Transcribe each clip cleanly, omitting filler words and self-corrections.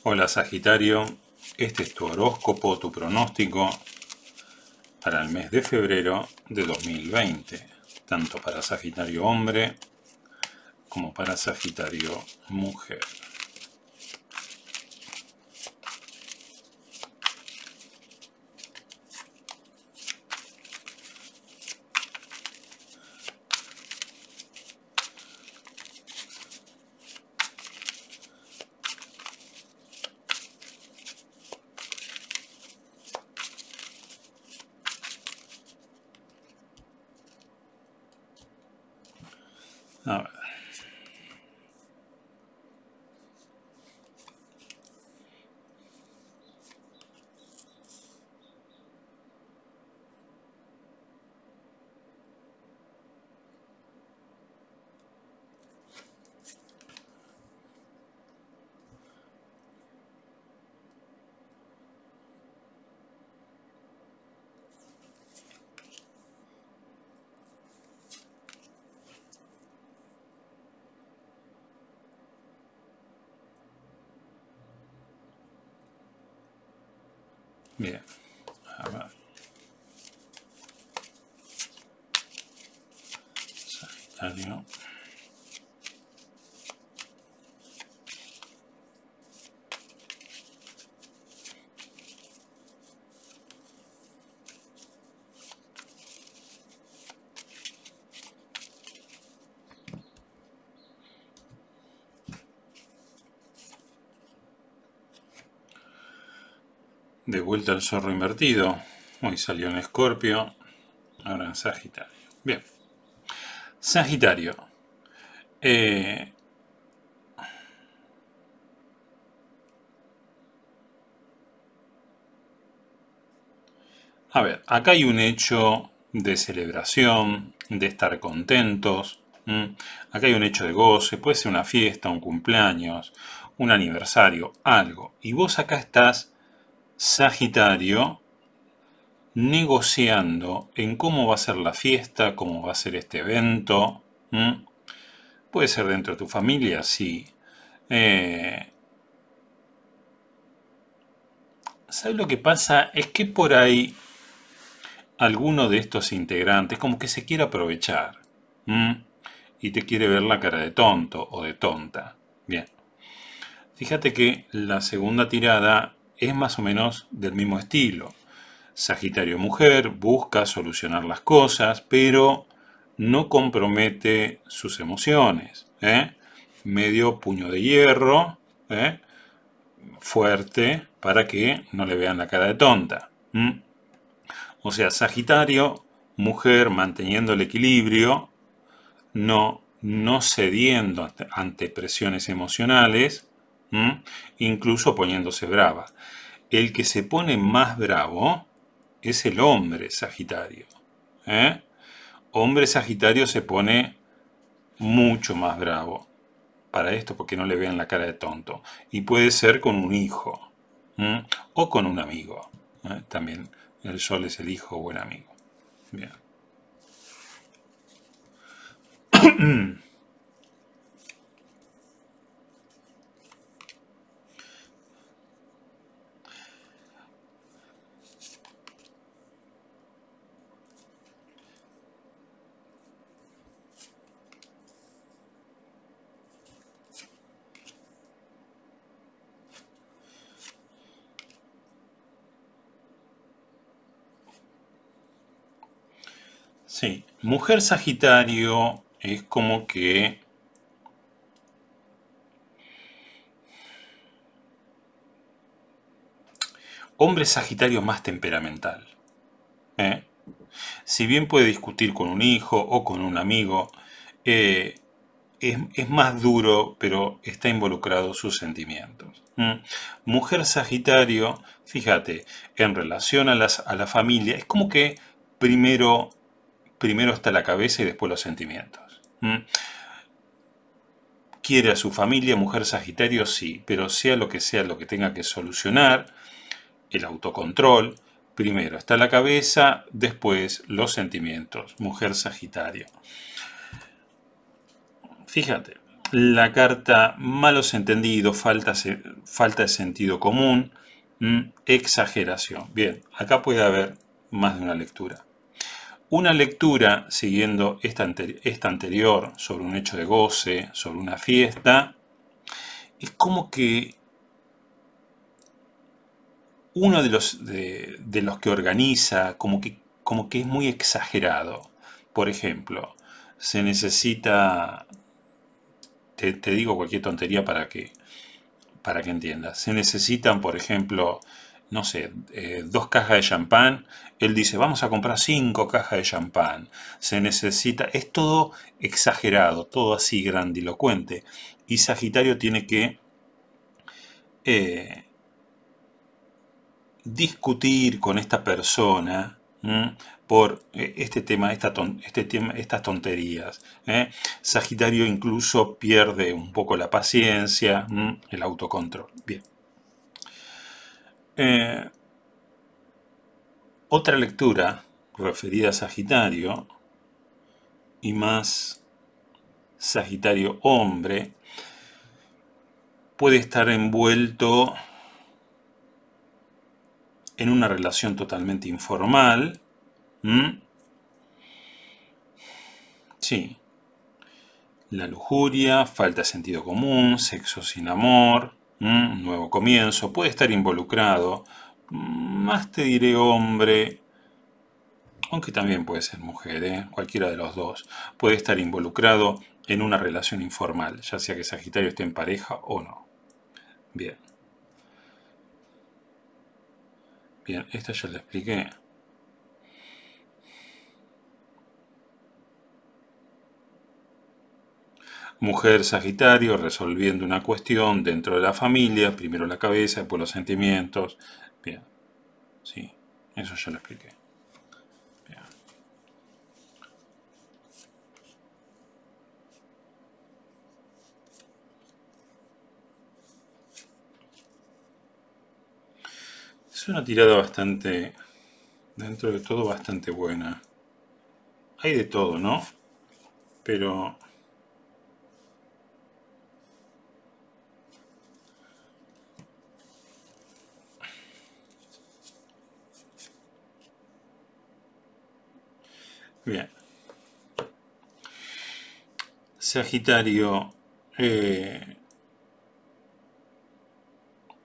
Hola Sagitario, este es tu horóscopo, tu pronóstico para el mes de febrero de 2020, tanto para Sagitario hombre como para Sagitario mujer. A ver. Bien, a ver. Sagitario. De vuelta al zorro invertido. Hoy salió en Escorpio, ahora en Sagitario. Bien. Sagitario. A ver, acá hay un hecho de celebración, de estar contentos. Acá hay un hecho de goce, puede ser una fiesta, un cumpleaños, un aniversario, algo. Y vos acá estás, Sagitario, negociando en cómo va a ser la fiesta, cómo va a ser este evento. Puede ser dentro de tu familia, sí. ¿Sabes lo que pasa? Es que por ahí alguno de estos integrantes como que se quiere aprovechar y te quiere ver la cara de tonto o de tonta. Bien, fíjate que la segunda tirada es más o menos del mismo estilo. Sagitario mujer busca solucionar las cosas, pero no compromete sus emociones. Medio puño de hierro, fuerte, para que no le vean la cara de tonta. O sea, Sagitario, mujer manteniendo el equilibrio, no cediendo ante presiones emocionales, incluso poniéndose brava. El que se pone más bravo es el hombre Sagitario. Hombre Sagitario se pone mucho más bravo para esto porque no le vean la cara de tonto. Y puede ser con un hijo o con un amigo. También el sol es el hijo o buen amigo. Bien. Sí, mujer Sagitario es como que hombre Sagitario más temperamental. ¿eh? Si bien puede discutir con un hijo o con un amigo, es más duro, pero está involucrado sus sentimientos. Mujer Sagitario, fíjate, en relación a la familia, es como que primero está la cabeza y después los sentimientos. Quiere a su familia, mujer Sagitario, sí, pero sea lo que tenga que solucionar, el autocontrol, primero está la cabeza, después los sentimientos, mujer Sagitario. Fíjate, La carta malos entendidos, falta de sentido común, exageración. Bien, acá puede haber más de una lectura. Una lectura, siguiendo esta anterior, sobre un hecho de goce, sobre una fiesta, es como que uno de los que organiza, como que es muy exagerado. Por ejemplo, se necesita, te digo cualquier tontería para que entiendas. Se necesitan, por ejemplo, no sé, 2 cajas de champán. Él dice, vamos a comprar 5 cajas de champán. Se necesita, es todo exagerado, todo así grandilocuente. Y Sagitario tiene que eh, discutir con esta persona por este tema, estas tonterías. Sagitario incluso pierde un poco la paciencia, el autocontrol. Bien. Otra lectura referida a Sagitario y más Sagitario hombre puede estar envuelto en una relación totalmente informal. Sí. La lujuria, falta de sentido común, sexo sin amor, nuevo comienzo, puede estar involucrado, más te diré hombre, aunque también puede ser mujer, cualquiera de los dos, puede estar involucrado en una relación informal, ya sea que Sagitario esté en pareja o no. Bien. Bien, esta ya la expliqué. Mujer Sagitario resolviendo una cuestión dentro de la familia, primero la cabeza, después los sentimientos. Bien, sí, eso ya lo expliqué. Bien. Es una tirada bastante, dentro de todo, bastante buena. Hay de todo, ¿no? Pero bien. Sagitario,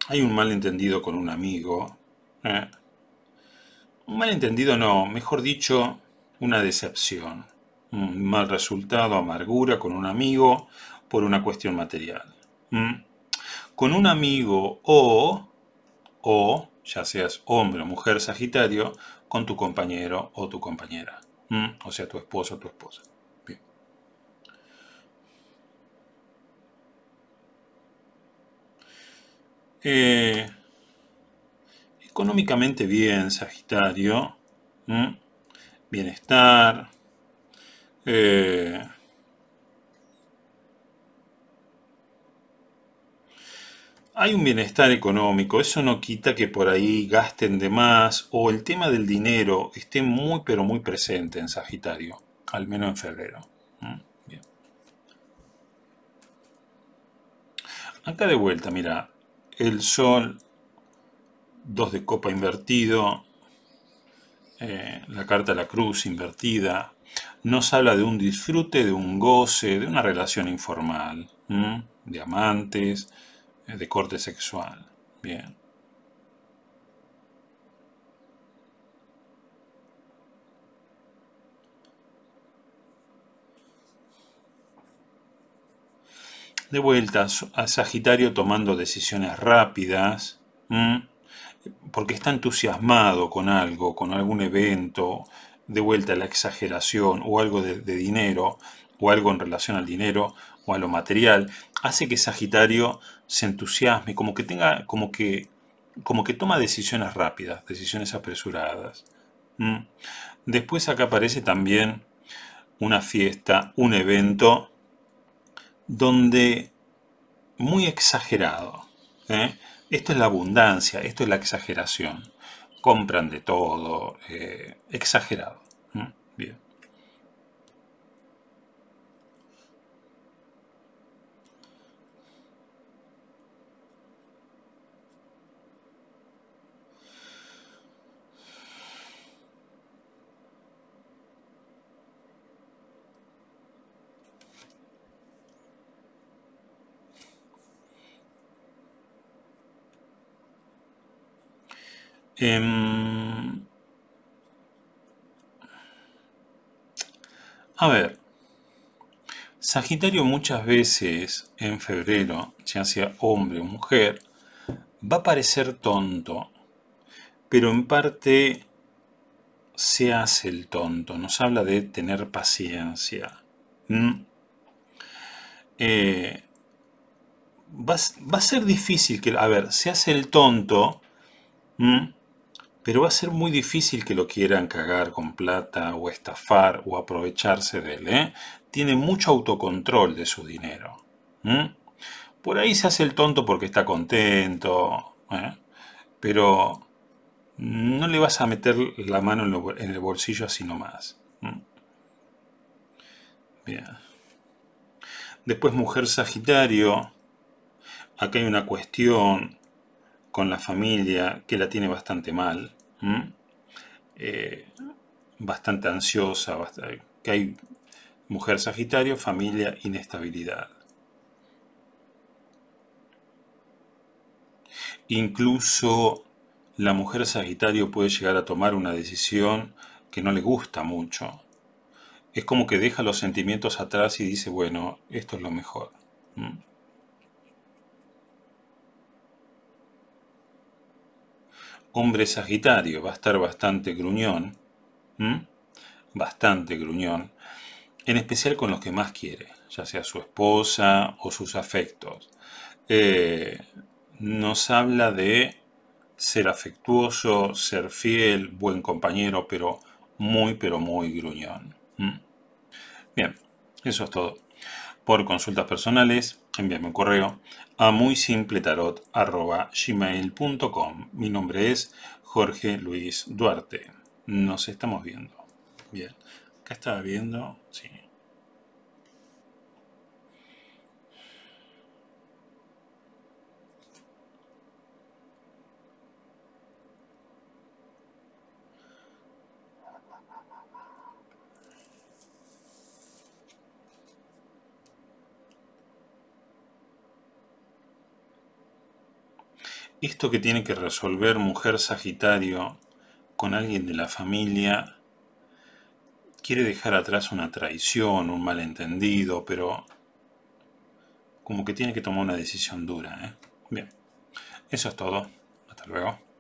hay un malentendido con un amigo. eh, Un malentendido no, mejor dicho, una decepción. Un mal resultado, amargura con un amigo por una cuestión material. Con un amigo ya seas hombre o mujer Sagitario, con tu compañero o tu compañera. O sea, tu esposo o tu esposa. Bien. Eh, Económicamente bien, Sagitario. Bienestar. eh, Hay un bienestar económico, eso no quita que por ahí gasten de más o el tema del dinero esté muy pero muy presente en Sagitario, al menos en febrero. Bien. Acá de vuelta, mira, el Sol, 2 de copa invertido, la carta de la cruz invertida, nos habla de un disfrute, de un goce, de una relación informal, de amantes, de corte sexual. Bien. De vuelta a Sagitario tomando decisiones rápidas, porque está entusiasmado con algo, con algún evento, de vuelta a la exageración o algo de dinero, o algo en relación al dinero o a lo material, hace que Sagitario se entusiasme, como que toma decisiones rápidas, decisiones apresuradas. Después acá aparece también una fiesta, un evento donde muy exagerado. ¿eh? Esto es la abundancia, esto es la exageración. Compran de todo, exagerado. Bien. A ver, Sagitario muchas veces en febrero, ya sea hombre o mujer, va a parecer tonto, pero en parte se hace el tonto. Nos habla de tener paciencia. ¿Mm? Eh, va a ser difícil que, a ver, se hace el tonto, ¿m? Pero va a ser muy difícil que lo quieran cagar con plata o estafar o aprovecharse de él, ¿eh? Tiene mucho autocontrol de su dinero. ¿M? Por ahí se hace el tonto porque está contento, ¿eh? Pero no le vas a meter la mano en el bolsillo así nomás. ¿M? Bien. Después mujer Sagitario. Acá hay una cuestión con la familia que la tiene bastante mal. Eh, bastante ansiosa. Que hay mujer Sagitario, familia, inestabilidad. Incluso la mujer Sagitario puede llegar a tomar una decisión que no le gusta mucho. Es como que deja los sentimientos atrás y dice, bueno, esto es lo mejor. ¿Mm? Hombre Sagitario va a estar bastante gruñón. ¿Mm? Bastante gruñón. En especial con los que más quiere, ya sea su esposa o sus afectos. Eh, nos habla de ser afectuoso, ser fiel, buen compañero, pero muy gruñón. ¿Mm? Bien, eso es todo. Por consultas personales, envíame un correo a muysimpletarot@gmail.com. Mi nombre es Jorge Luis Duarte. Nos estamos viendo. Bien, acá estaba viendo, sí. Esto que tiene que resolver mujer Sagitario con alguien de la familia quiere dejar atrás una traición, un malentendido, pero como que tiene que tomar una decisión dura, ¿eh? Bien, eso es todo. Hasta luego.